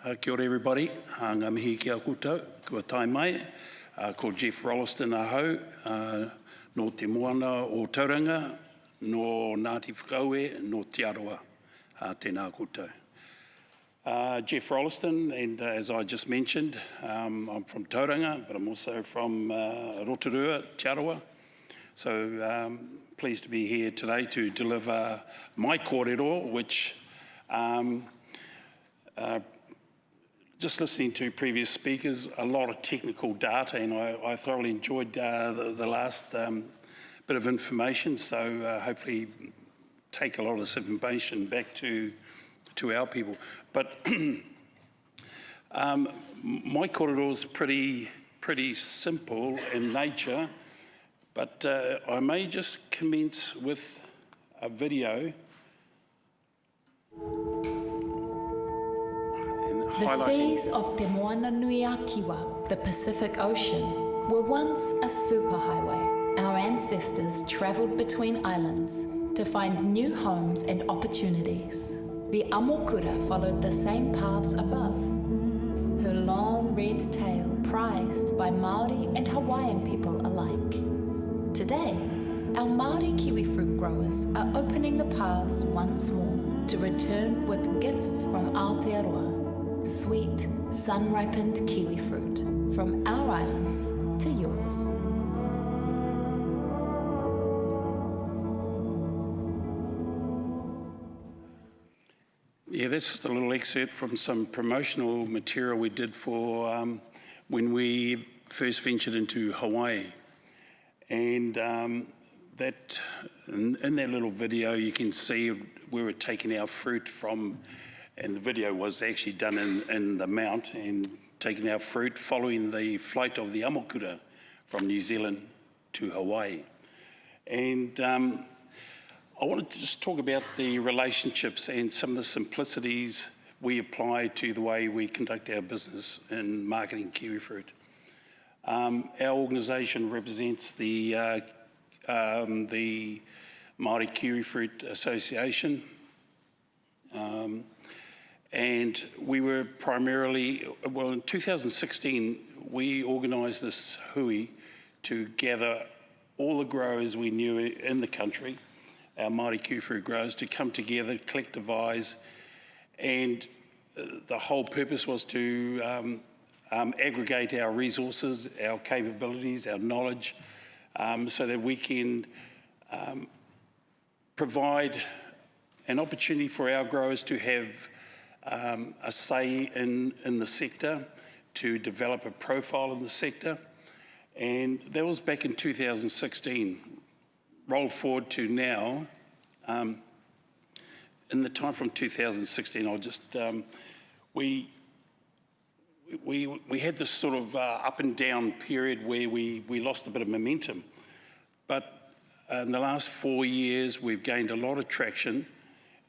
Kia ora everybody, ngā mihi ki a koutou, kua tai mai, ko Geoff Rolleston a hau, no te moana o Tauranga, no Ngāti Whakaue, no Te Aroa, tēnā koutou. Geoff Rolleston, and as I just mentioned, I'm from Tauranga, but I'm also from Rotorua, Te Aroa. So pleased to be here today to deliver my kōrero, which just listening to previous speakers, a lot of technical data, and I thoroughly enjoyed the last bit of information, so hopefully take a lot of this information back to our people. But my kōrero is pretty simple in nature, but I may just commence with a video. The seas of Te Moana Nui a Kiwa, the Pacific Ocean, were once a superhighway. Our ancestors travelled between islands to find new homes and opportunities. The Amokura followed the same paths above. Her long red tail prized by Māori and Hawaiian people alike. Today, our Māori kiwi fruit growers are opening the paths once more to return with gifts from Aotearoa. Sweet, sun-ripened kiwi fruit from our islands to yours. Yeah, that's just a little excerpt from some promotional material we did for when we first ventured into Hawaii. And that in that little video you can see we were taking our fruit from, and the video was actually done in the mount, and taking our fruit following the flight of the Amokura from New Zealand to Hawaii. And I wanted to just talk about the relationships and some of the simplicities we apply to the way we conduct our business in marketing kiwi fruit. Our organisation represents the Māori Kiwi Fruit Association. And we were primarily, well, in 2016, we organised this hui to gather all the growers we knew in the country, our Māori kiwi fruit growers, to come together, collectivise, and the whole purpose was to aggregate our resources, our capabilities, our knowledge, so that we can provide an opportunity for our growers to have a say in the sector, to develop a profile in the sector. And that was back in 2016. Roll forward to now, in the time from 2016, I'll just, we had this sort of up and down period where we lost a bit of momentum. But in the last 4 years, we've gained a lot of traction,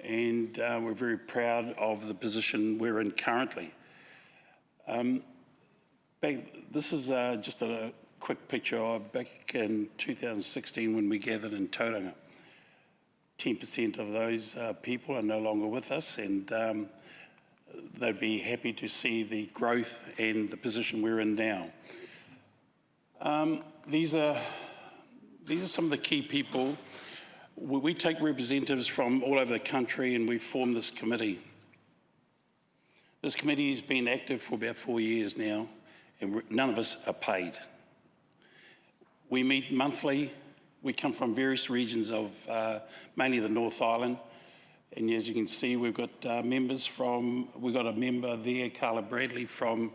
and we're very proud of the position we're in currently. This is just a quick picture of back in 2016 when we gathered in Tauranga. 10% of those people are no longer with us, and they'd be happy to see the growth and the position we're in now. These are some of the key people. We take representatives from all over the country, and we form this committee. This committee has been active for about 4 years now, and none of us are paid. We meet monthly. We come from various regions of mainly the North Island, and as you can see, we've got members from, we've got a member there, Carla Bradley, from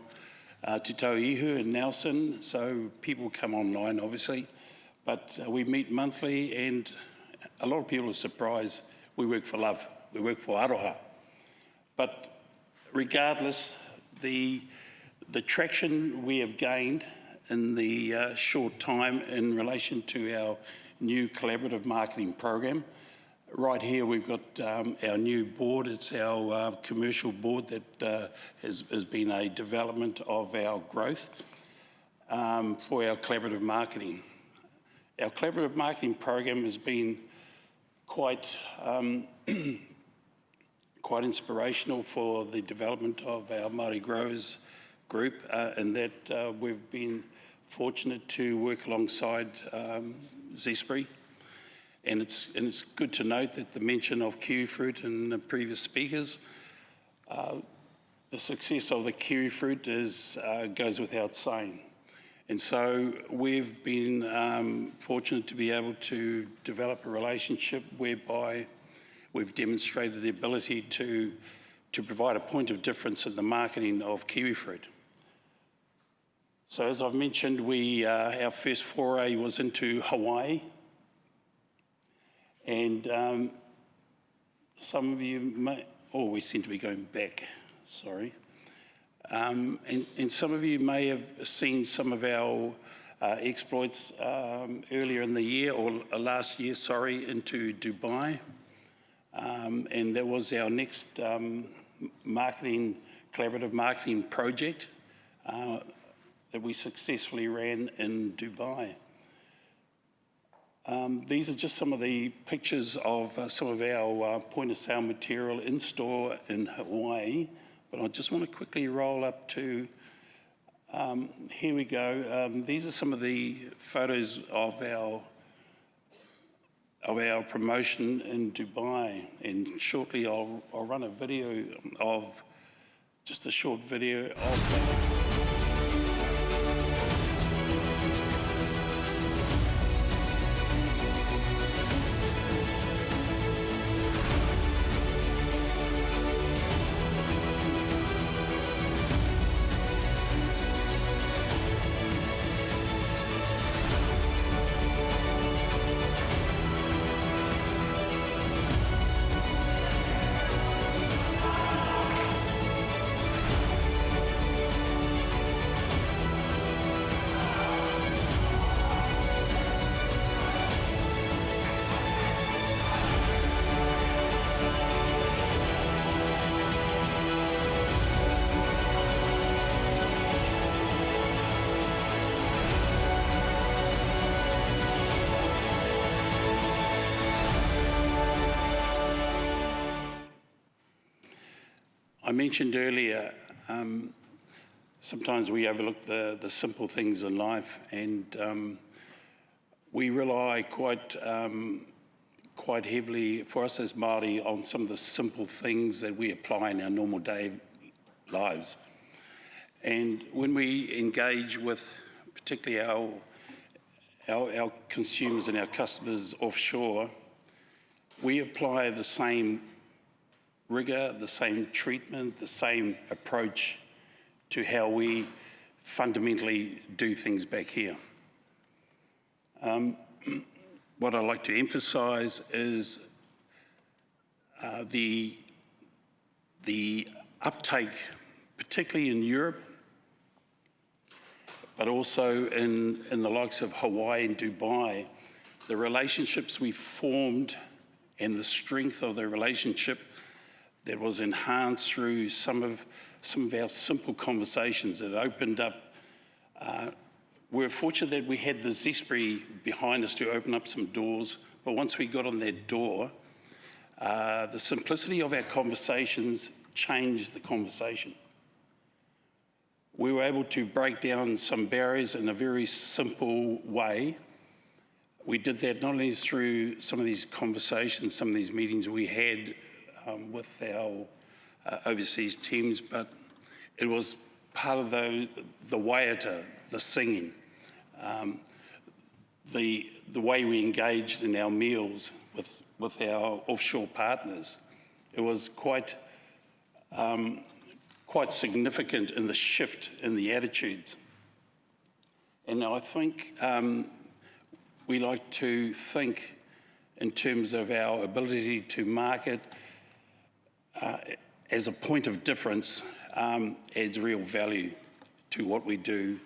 Te Tauihu and Nelson, so people come online obviously, but we meet monthly, and a lot of people are surprised. We work for love, we work for aroha. But regardless, the traction we have gained in the short time in relation to our new collaborative marketing program. Right here we've got our new board. It's our commercial board that has been a development of our growth for our collaborative marketing. Our collaborative marketing program has been quite quite inspirational for the development of our Māori growers group, in that we've been fortunate to work alongside Zespri. And it's good to note that the mention of kiwi fruit in the previous speakers, the success of the kiwi fruit goes without saying. And so we've been fortunate to be able to develop a relationship whereby we've demonstrated the ability to provide a point of difference in the marketing of kiwi fruit. So as I've mentioned, our first foray was into Hawaii. And some of you may, we seem to be going back, sorry. And some of you may have seen some of our exploits earlier in the year, or last year, sorry, into Dubai. And that was our next collaborative marketing project that we successfully ran in Dubai. These are just some of the pictures of some of our point of sale material in store in Hawaii, but I just want to quickly roll up to, here we go. These are some of the photos of our promotion in Dubai, and shortly I'll run a video of, just a short video of that. I mentioned earlier, sometimes we overlook the simple things in life, and we rely quite heavily, for us as Māori, on some of the simple things that we apply in our normal day lives. And when we engage with particularly our consumers and our customers offshore, we apply the same rigour, the same treatment, the same approach to how we fundamentally do things back here. What I'd like to emphasise is the uptake, particularly in Europe, but also in the likes of Hawaii and Dubai, the relationships we formed and the strength of the relationship that was enhanced through some of our simple conversations that opened up. We're fortunate that we had the Zespri behind us to open up some doors, but once we got on that door, the simplicity of our conversations changed the conversation. We were able to break down some barriers in a very simple way. We did that not only through some of these conversations, some of these meetings we had with our overseas teams, but it was part of the waiata, the singing, the way we engaged in our meals with our offshore partners. It was quite significant in the shift in the attitudes. And I think we like to think in terms of our ability to market as a point of difference adds real value to what we do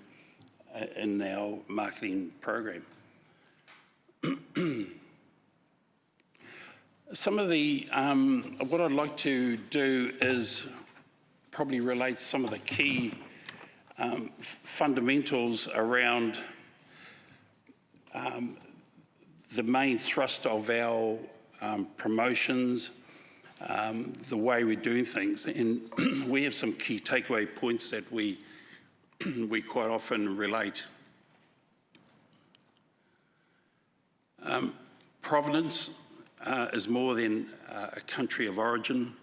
in our marketing program. Some of the, what I'd like to do is probably relate some of the key fundamentals around the main thrust of our promotions, the way we're doing things. And we have some key takeaway points that we quite often relate. Provenance is more than a country of origin.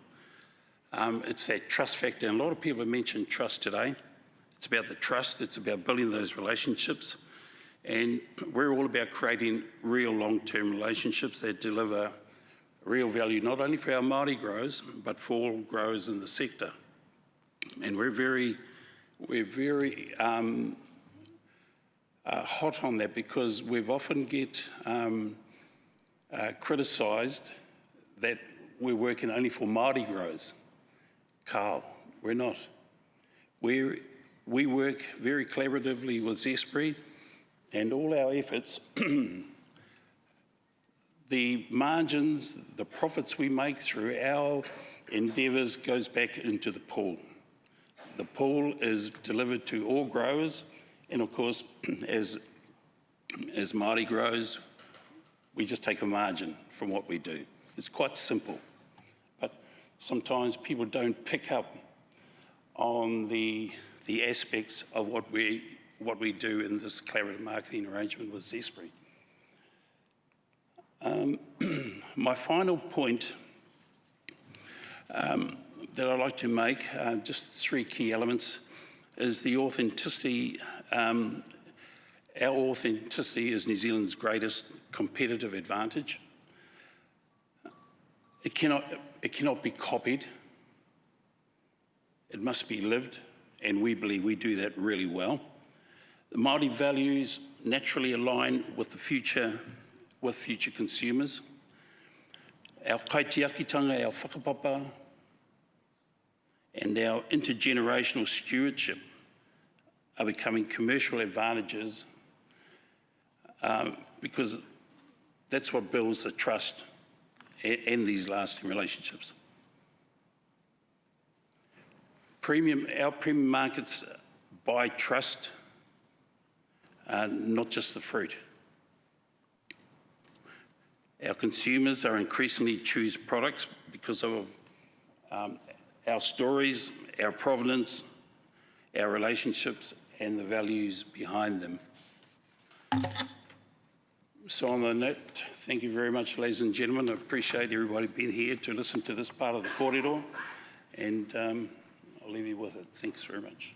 It's that trust factor, and a lot of people have mentioned trust today. It's about the trust, it's about building those relationships, and we're all about creating real long-term relationships that deliver real value, not only for our Māori growers, but for all growers in the sector. And we're very hot on that, because we've often get criticised that we're working only for Māori growers. Carl, we're not. We work very collaboratively with Zespri, and all our efforts, the margins, the profits we make through our endeavours goes back into the pool. The pool is delivered to all growers, and of course, as Māori growers, we just take a margin from what we do. It's quite simple, but sometimes people don't pick up on the aspects of what we do in this collaborative marketing arrangement with Zespri. My final point that I'd like to make, just 3 key elements, is the authenticity. Our authenticity is New Zealand's greatest competitive advantage. It cannot be copied. It must be lived, and we believe we do that really well. The Māori values naturally align with the future consumers. Our kaitiakitanga, our whakapapa, and our intergenerational stewardship are becoming commercial advantages, because that's what builds the trust and these lasting relationships. Our premium markets buy trust, not just the fruit. Our consumers are increasingly choose products because of our stories, our provenance, our relationships, and the values behind them. So on that note, thank you very much, ladies and gentlemen. I appreciate everybody being here to listen to this part of the kōrero, and I'll leave you with it. Thanks very much.